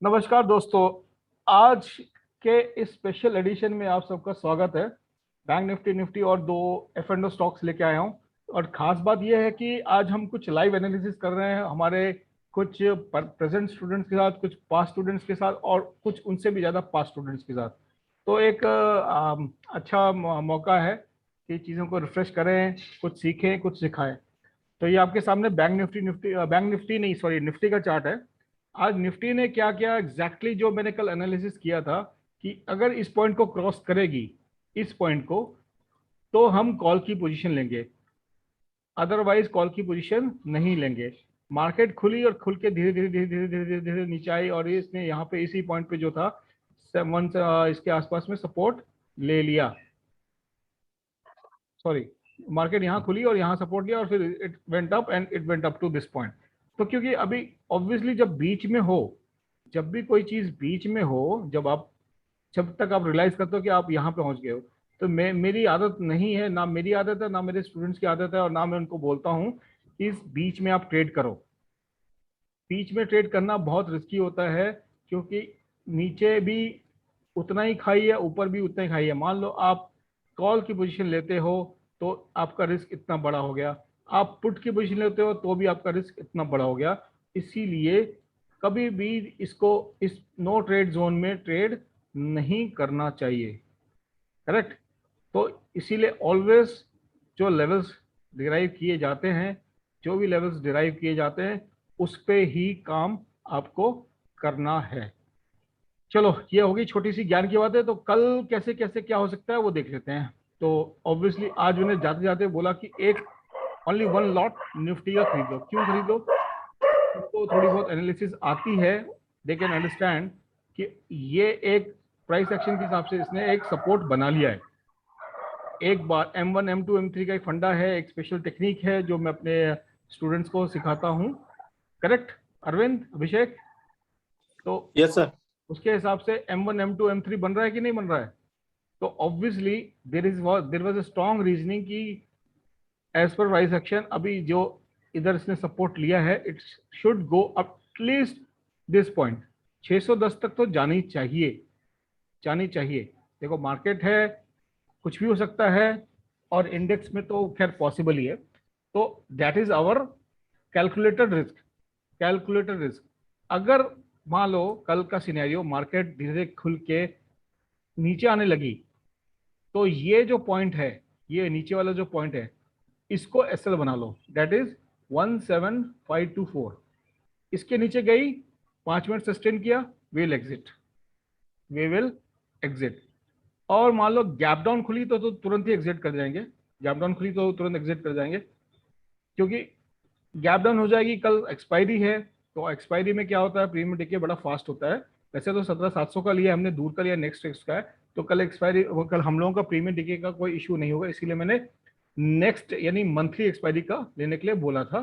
नमस्कार दोस्तों, आज के इस स्पेशल एडिशन में आप सबका स्वागत है। बैंक निफ्टी और दो F&O स्टॉक्स लेके आया हूँ। और खास बात यह है कि आज हम कुछ लाइव एनालिसिस कर रहे हैं हमारे कुछ प्रेजेंट स्टूडेंट्स के साथ, कुछ पास्ट स्टूडेंट्स के साथ और कुछ उनसे भी ज़्यादा पास्ट स्टूडेंट्स के साथ। तो एक अच्छा मौका है कि चीज़ों को रिफ्रेश करें, कुछ सीखें, कुछ सिखाएं। तो ये आपके सामने बैंक निफ्टी नहीं, सॉरी, निफ्टी का चार्ट है। आज निफ्टी ने क्या किया एग्जैक्टली जो मैंने कल एनालिसिस किया था कि अगर इस पॉइंट को क्रॉस करेगी, इस पॉइंट को, तो हम कॉल की पोजीशन लेंगे, अदरवाइज कॉल की पोजीशन नहीं लेंगे। मार्केट खुली और खुल के धीरे धीरे धीरे धीरे धीरे धीरे धीरे नीचे आई और इसने यहाँ पे इसी पॉइंट पे जो था इसके आसपास में सपोर्ट ले लिया। सॉरी, मार्केट यहाँ खुली और यहाँ सपोर्ट लिया और फिर it went up and it went up to this point. तो क्योंकि अभी ऑब्वियसली जब बीच में हो, जब भी कोई चीज बीच में हो, जब तक आप रियलाइज करते हो कि आप यहाँ पे पहुंच गए हो, तो मेरी आदत नहीं है, ना मेरी आदत है, ना मेरे स्टूडेंट्स की आदत है, और ना मैं उनको बोलता हूँ कि इस बीच में आप ट्रेड करो। बीच में ट्रेड करना बहुत रिस्की होता है, क्योंकि नीचे भी उतना ही खाई है, ऊपर भी उतना ही खाई है। मान लो आप कॉल की पोजीशन लेते हो तो आपका रिस्क इतना बड़ा हो गया, आप पुट की पोजीशन लेते हो तो भी आपका रिस्क इतना बड़ा हो गया। इसीलिए कभी भी इसको इस नो ट्रेड जोन में ट्रेड नहीं करना चाहिए। करेक्ट। तो इसीलिए ऑलवेज जो लेवल्स डिराइव किए जाते हैं, जो भी लेवल्स डिराइव किए जाते हैं, उस पे ही काम आपको करना है। चलो, ये होगी छोटी सी ज्ञान की बात है। तो कल कैसे कैसे क्या हो सकता है वो देख लेते हैं। तो ऑब्वियसली आज मैंने जाते जाते बोला कि एक ओनली वन लॉट निफ्टी का खरीद लो। क्यों खरीद लो? उनको थोड़ी बहुत एनालिसिस आती है, दे कैन अंडरस्टैंड कि ये एक प्राइस एक्शन के हिसाब से इसने एक सपोर्ट बना लिया है। एक बार M1 M2 M3 का एक फंडा है, एक स्पेशल टेक्निक है जो मैं अपने स्टूडेंट्स को सिखाता हूँ। करेक्ट अरविंद, अभिषेक? तो यस सर। उसके हिसाब से M1 M2 M3 बन रहा है कि नहीं बन रहा है? तो obviously there was a strong reasoning की एज पर प्राइस एक्शन अभी जो इधर इसने सपोर्ट लिया है, it should go up at least this point. 610 तक तो जानी चाहिए, जानी चाहिए। देखो, मार्केट है, कुछ भी हो सकता है, और इंडेक्स में तो खैर पॉसिबल ही है। तो that is our calculated risk. Calculated risk. अगर मान लो कल का सिनेरियो मार्केट धीरे धीरे खुल के नीचे आने लगी, तो ये जो पॉइंट है, ये नीचे वाला जो पॉइंट है, इसको एसएल बना लो। That is 17524। इसके नीचे गई, 5 मिनट सस्टेन किया, वी विल एग्जिट। और मान लो गैप डाउन खुली तो तुरंत ही एग्जिट कर जाएंगे। गैप डाउन खुली तो तुरंत एग्जिट कर जाएंगे, क्योंकि गैप डाउन हो जाएगी। कल एक्सपायरी है, तो एक्सपायरी में क्या होता है, प्रीमियम डिके बड़ा फास्ट होता है। वैसे तो 17700 का लिया हमने, दूर का लिया, नेक्स्ट का है। तो कल एक्सपायरी, कल हम लोगों का प्रीमियम डिके का कोई इशू नहीं होगा, इसीलिए मैंने नेक्स्ट यानी मंथली एक्सपायरी का लेने के लिए बोला था।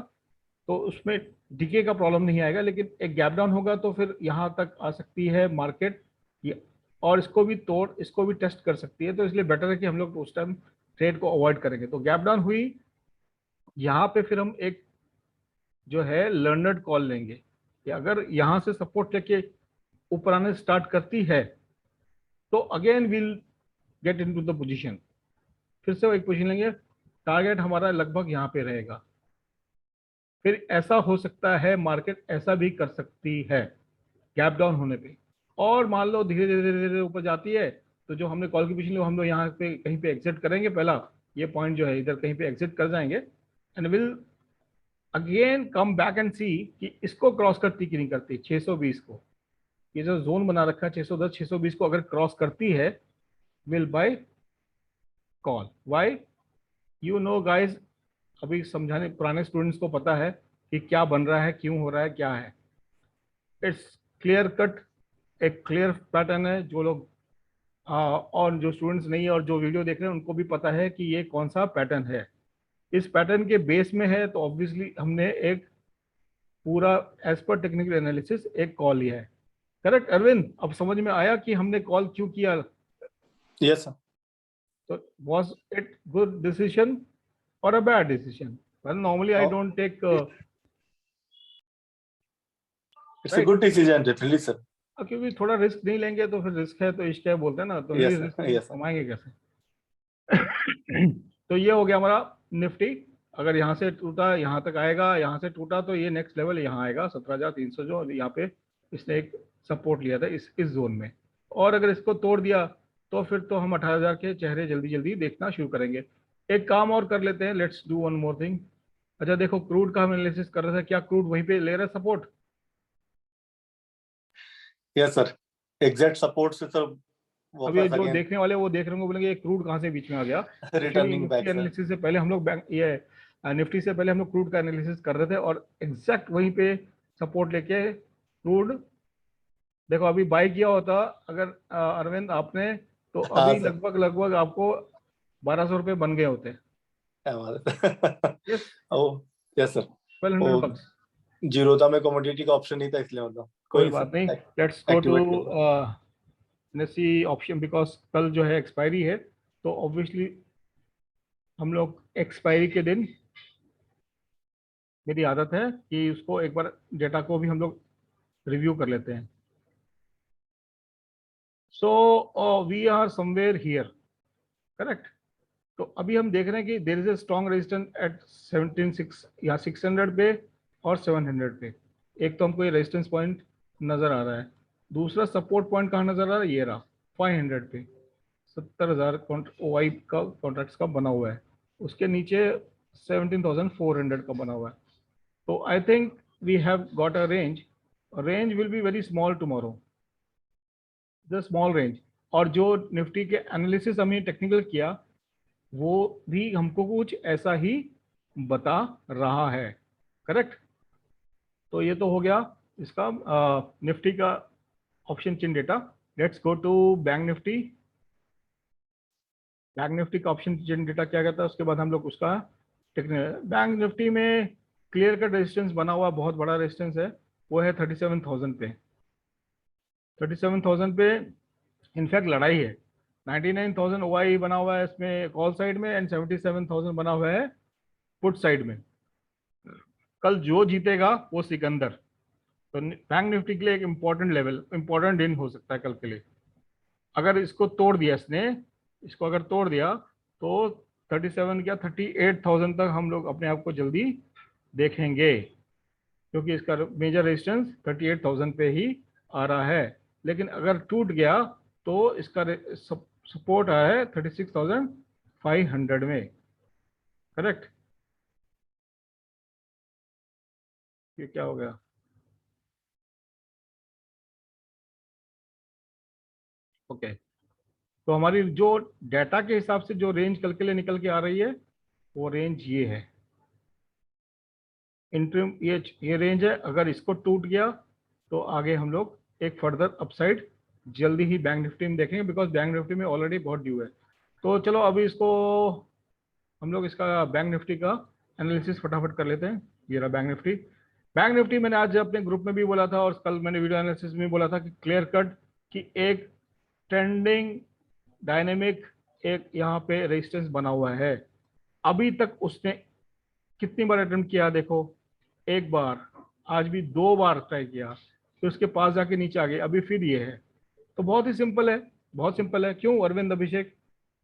तो उसमें डिके का प्रॉब्लम नहीं आएगा, लेकिन एक गैप डाउन होगा तो फिर यहाँ तक आ सकती है मार्केट, और इसको भी टेस्ट कर सकती है। तो इसलिए बेटर है कि हम लोग उस टाइम ट्रेड को अवॉइड करेंगे। तो गैप डाउन हुई यहाँ पे, फिर हम एक जो है लर्नर्ड कॉल लेंगे कि अगर यहाँ से सपोर्ट लेके ऊपर आने स्टार्ट करती है तो again will get into the position. फिर से वो एक पोजीशन लेंगे, टारगेट हमारा लगभग यहाँ पे रहेगा। फिर ऐसा हो सकता है, मार्केट ऐसा भी कर सकती है गैप डाउन होने पे। और मान लो धीरे धीरे धीरे धीरे ऊपर जाती है, तो जो हमने कॉल की पोजीशन ली हम लोग यहाँ पे कहीं पे एग्जिट करेंगे। पहला ये पॉइंट जो है इधर कहीं पे एग्जिट कर जाएंगे, and will again come back and see कि इसको क्रॉस करती कि नहीं करती 620 को। ये जो जोन बना रखा है 610 620 को अगर क्रॉस करती है, will buy call. Why? You know guys, अभी समझाने, पुराने स्टूडेंट्स को पता है कि क्या बन रहा है, क्यों हो रहा है, क्या है। इट्स क्लियर कट, एक क्लियर पैटर्न है। जो लोग और जो स्टूडेंट्स नहीं है और जो वीडियो देख रहे हैं उनको भी पता है कि ये कौन सा पैटर्न है। इस पैटर्न के बेस में है, तो ऑब्वियसली हमने एक पूरा एज पर टेक्निकल एनालिसिस एक कॉल लिया है। करेक्ट अरविंद? अब समझ में आया कि हमने कॉल क्यों किया? Yes sir. तो वाज इट गुड डिसीजन और a bad decision? Well, normally I don't take It's a good decision, definitely, sir. क्योंकि थोड़ा रिस्क नहीं लेंगे तो फिर रिस्क है तो इश्क है बोलते हैं ना, तो yes risk sir, yes sir. कमाएंगे कैसे। तो ये हो गया हमारा निफ्टी। अगर यहाँ से टूटा यहाँ तक आएगा, यहाँ से टूटा तो ये नेक्स्ट लेवल यहाँ आएगा 17,300, जो यहाँ पे इसने एक सपोर्ट लिया था इस जोन में। और अगर इसको तोड़ दिया तो फिर तो हम 18,000 के चेहरे जल्दी जल्दी देखना शुरू करेंगे। एक काम और कर लेते हैं, let's do one more thing. अच्छा देखो, क्रूड का हम एनालिसिस कर रहे थे, क्या क्रूड वहीं पे ले रहा है support? Yes sir, exact support से सर अब ये वापस जो अगेन देखने वाले वो देख रहे होंगे, बोलेंगे ये क्रूड कहाँ से बीच में आ गया। Actually returning Nifty back sir. Analysis से पहले हम लोग बैंक ये निफ्टी से पहले हम लोग क्रूड का एनालिसिस कर रहे थे, और एग्जैक्ट वहीं पे सपोर्ट लेके क्रूड। देखो अभी बाई किया होता अगर अरविंद आपने, तो हाँ अभी सर, लगभग लगभग आपको 1,200 रुपये बन गए होते। क्या बात है। यस, ओ यस सर। 1,200 bucks। जीरो था, मैं कमोडिटी का ऑप्शन नहीं था इसलिए, मतलब कोई कोई नहीं बात नहीं, sir, let's go to activate कर लो। एनएससी ऑप्शन, बिकॉज कल जो है एक्सपायरी है, तो ऑब्वियसली हम लोग एक्सपायरी के दिन, मेरी आदत है कि उसको एक बार डेटा को भी हम लोग रिव्यू कर लेते हैं। So we are somewhere here, correct. तो अभी हम देख रहे हैं कि there is a strong resistance at 17,600 या 600 पे और 700 पे। एक तो हमको ये रेजिस्टेंस पॉइंट नजर आ रहा है, दूसरा सपोर्ट पॉइंट कहाँ नजर आ रहा है, ये रहा 500 पे। 70,000 OI का कॉन्ट्रैक्ट्स का बना हुआ है, उसके नीचे 17,400 का बना हुआ है। तो I think we have got a range will be very small tomorrow, the small range. और जो निफ्टी के एनालिसिस हमने टेक्निकल किया वो भी हमको कुछ ऐसा ही बता रहा है, करेक्ट। तो ये तो हो गया इसका निफ्टी का option chain data. Let's go to bank Nifty. Bank Nifty का ऑप्शन चेन डेटा क्या कहता है, उसके बाद हम लोग उसका बैंक निफ्टी में क्लियर कट रेजिस्टेंस बना हुआ, बहुत बड़ा रेजिस्टेंस है, वो है 37,000 पे। 37,000 पे इनफैक्ट लड़ाई है। 99,000 OI बना हुआ है इसमें कॉल साइड में, एंड 77,000 बना हुआ है पुट साइड में। कल जो जीतेगा वो सिकंदर। तो बैंक निफ्टी के लिए एक इंपॉर्टेंट लेवल, इंपॉर्टेंट दिन हो सकता है कल के लिए। अगर इसको तोड़ दिया इसने, इसको अगर तोड़ दिया तो 37 क्या 38,000 तक हम लोग अपने आप को जल्दी देखेंगे, क्योंकि इसका मेजर रेजिस्टेंस 38,000 पे ही आ रहा है। लेकिन अगर टूट गया तो इसका सपोर्ट आया है 36,500 में, करेक्ट। ये क्या हो गया, ओके। तो हमारी जो डाटा के हिसाब से जो रेंज कल के लिए निकल के आ रही है, वो रेंज ये है, इंटरम ये रेंज है। अगर इसको टूट गया तो आगे हम लोग एक फर्दर अपसाइड जल्दी ही बैंक निफ्टी में देखेंगे, बिकॉज बैंक निफ्टी में ऑलरेडी बहुत ड्यू है। तो चलो अभी इसको हम लोग इसका बैंक निफ्टी का एनालिसिस फटाफट कर लेते हैं। ये रहा बैंक निफ्टी। बैंक निफ्टी मैंने आज अपने ग्रुप में भी बोला था और कल मैंने वीडियो एनालिसिस में बोला था कि क्लियर कट कि एक ट्रेंडिंग डायनेमिक एक यहाँ पे रेजिस्टेंस बना हुआ है। अभी तक उसने कितनी बार अटेम्प्ट किया देखो, एक बार, आज भी 2 बार ट्राई किया, फिर उसके पास जाके नीचे आ गए, अभी फिर ये है। तो बहुत ही सिंपल है, बहुत सिंपल है। क्यों अरविंद, अभिषेक,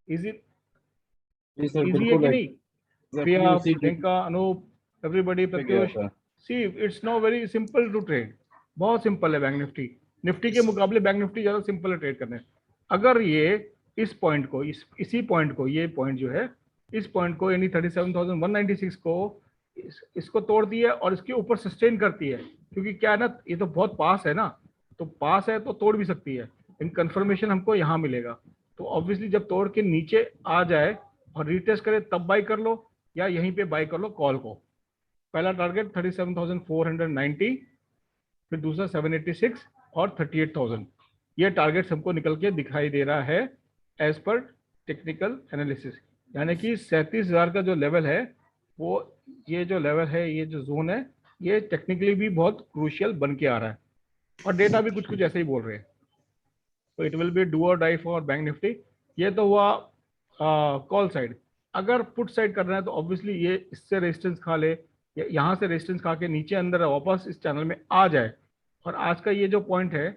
इजी, जी सर, इजी है बिल्कुल कि नहीं? एग्जैक्टली प्रिया, उसी प्रियंका, अनूप, एवरीबडी, पे गया प्रत्युष, था। See it's no very simple to trade. बहुत सिंपल है बैंक निफ्टी। निफ्टी के मुकाबले बैंक निफ्टी ज्यादा सिंपल है ट्रेड करने। अगर ये इस पॉइंट को, इसी पॉइंट को, ये पॉइंट जो है, इस पॉइंट को यानी 37,196 को इसको तोड़ दिया और इसके ऊपर सस्टेन करती है, क्योंकि क्या है ना, ये तो बहुत पास है ना, तो पास है तो तोड़ भी सकती है, इन कंफर्मेशन हमको यहाँ मिलेगा। तो ऑब्वियसली जब तोड़ के नीचे आ जाए और रीटेस्ट करे तब बाई कर लो, या यहीं पे बाई कर लो कॉल को। पहला टारगेट 37,490, फिर दूसरा 786 और 38,000। ये टारगेट हमको निकल के दिखाई दे रहा है एज पर टेक्निकल एनालिसिस। यानी कि 37,000 का जो लेवल है वो, ये जो लेवल है, ये जो जोन है, ये टेक्निकली भी बहुत क्रूशियल बन के आ रहा है, और डेटा भी कुछ कुछ ऐसे ही बोल रहे हैं। तो इट विल बी डू और डाई फॉर बैंक निफ्टी। ये तो हुआ कॉल साइड। अगर पुट साइड करना है तो ऑब्वियसली ये इससे रेजिस्टेंस खा ले, या यहाँ से रेजिस्टेंस खा के नीचे अंदर वापस इस चैनल में आ जाए। और आज का ये जो पॉइंट है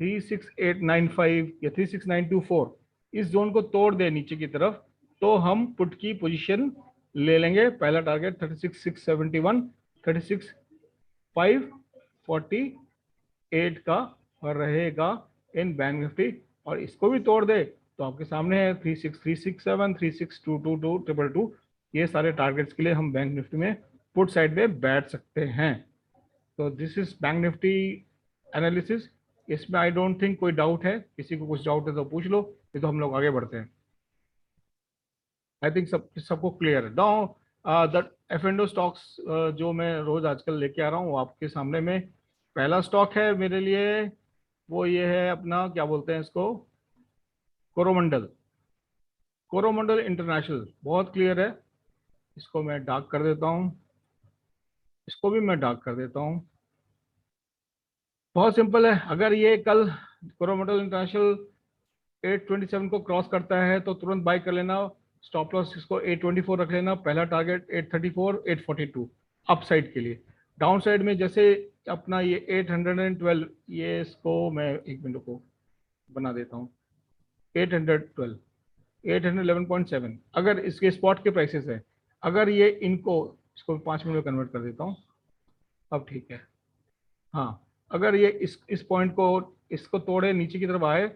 36895 या 36924 इस जोन को तोड़ दे नीचे की तरफ, तो हम पुट की पोजीशन ले लेंगे। पहला टारगेट 36671, 36548 का रहेगा इन बैंक निफ्टी, और इसको भी तोड़ दे तो आपके सामने है 36367, 36222, ये सारे टारगेट्स के लिए हम बैंक निफ्टी में पुट साइड में बैठ सकते हैं। तो this is bank Nifty analysis. इसमें आई डोंट थिंक कोई डाउट है, किसी को कुछ डाउट है तो पूछ लो, ये तो हम लोग आगे बढ़ते हैं। आई थिंक सबको क्लियर है। नाउ द F&O स्टॉक्स जो मैं रोज आजकल लेके आ रहा हूँ आपके सामने में, पहला स्टॉक है मेरे लिए वो ये है अपना, क्या बोलते हैं इसको, कोरोमंडल। कोरोमंडल इंटरनेशनल बहुत क्लियर है, इसको मैं डार्क कर देता हूँ, इसको भी मैं डार्क कर देता हूँ। बहुत सिंपल है, अगर ये कल कोरोमंडल इंटरनेशनल 827 को क्रॉस करता है तो तुरंत बाय कर लेना। स्टॉप लॉस इसको 824 रख लेना, पहला टारगेट 834, 842 अपसाइड के लिए। डाउन साइड में जैसे अपना ये 812, ये इसको मैं एक मिनट को बना देता हूँ, 812, 811.7 अगर इसके स्पॉट के प्राइसेस है, अगर ये इनको, इसको 5 मिनट में कन्वर्ट कर देता हूँ, अब ठीक है। हाँ, अगर ये इस पॉइंट को, इसको तोड़े नीचे की तरफ आए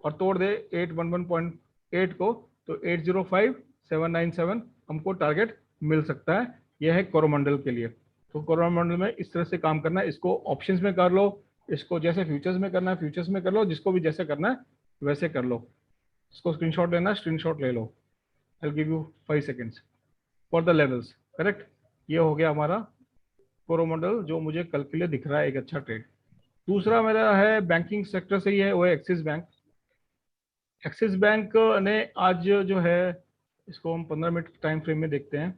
और तोड़ दे 811.8 को, तो 805797 हमको टारगेट मिल सकता है। यह है कोरोमंडल के लिए। तो कोरोमंडल में इस तरह से काम करना है, इसको ऑप्शंस में कर लो, इसको जैसे फ्यूचर्स में करना है फ्यूचर्स में कर लो, जिसको भी जैसे करना है वैसे कर लो। इसको स्क्रीनशॉट लेना है, स्क्रीनशॉट ले लो। I will give you 5 seconds for the levels. Correct, ये हो गया हमारा कोरोमंडल जो मुझे कल के लिए दिख रहा है एक अच्छा ट्रेड। दूसरा मेरा है बैंकिंग सेक्टर से ही है, वो है एक्सिस बैंक। एक्सिस बैंक ने आज जो है, इसको हम 15 मिनट टाइम फ्रेम में देखते हैं,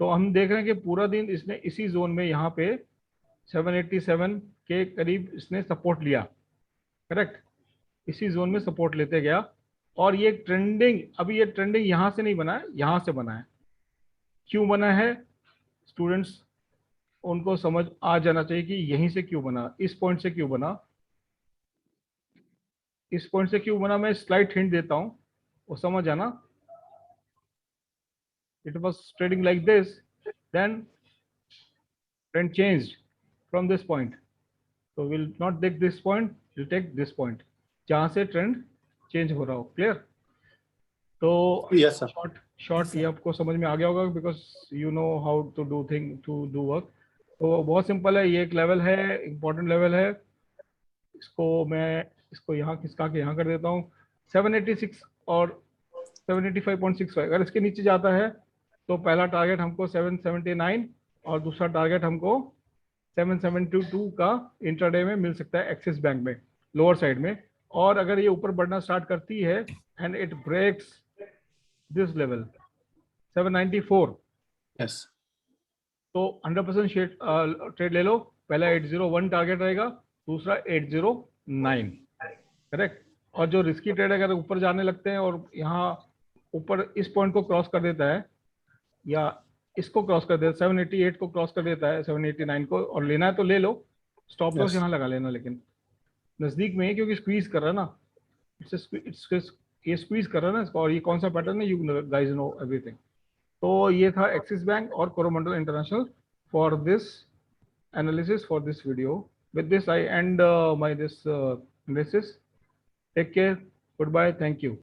तो हम देख रहे हैं कि पूरा दिन इसने इसी जोन में यहाँ पे 787 के करीब इसने सपोर्ट लिया। करेक्ट, इसी जोन में सपोर्ट लेते गया, और ये ट्रेंडिंग, अभी ये ट्रेंडिंग यहाँ से नहीं बना है, यहाँ से बना है। क्यों बना है स्टूडेंट्स, उनको समझ आ जाना चाहिए कि यहीं से क्यों बना, इस पॉइंट से क्यों बना, इस पॉइंट से क्यों बना। मैं स्लाइट हिंट देता हूं, वो समझ आना। It was trading like this, then trend changed from this point, तो will not take this point, will take this point जहां से ट्रेंड चेंज हो रहा हो। क्लियर? तो यस सर। शॉर्ट ये आपको समझ में आ गया होगा, because you know how to do thing, to do work. तो बहुत सिंपल है, ये एक लेवल है, इंपॉर्टेंट लेवल है। इसको मैं इसको यहाँ खिसका के यहाँ कर देता हूँ। 786 और 785.65, अगर इसके नीचे जाता है तो पहला टारगेट हमको 779 और दूसरा टारगेट हमको 772 का इंट्राडे में मिल सकता है एक्सिस बैंक में, लोअर साइड में। और अगर ये ऊपर बढ़ना स्टार्ट करती है and it breaks this level 794, yes, तो 100% ट्रेड ले लो। पहला 801 टारगेट रहेगा, दूसरा 809। करेक्ट, और जो रिस्की ट्रेड अगर ऊपर जाने लगते हैं और यहाँ ऊपर इस पॉइंट को क्रॉस कर देता है, या इसको क्रॉस कर देता है, 788 को क्रॉस कर देता है, 789 को, और लेना है तो ले लो। स्टॉप लॉस यहाँ लगा लेना, लेकिन नजदीक में है क्योंकि स्क्वीज कर रहा है ना, ये स्क्वीज कर रहा है ना इसको। और ये कौन सा पैटर्न है, यू गाइस नो एवरीथिंग। तो ये था एक्सिस बैंक और Coromandel international for this analysis for this video. With this I end my this analysis. Take care, goodbye, thank you.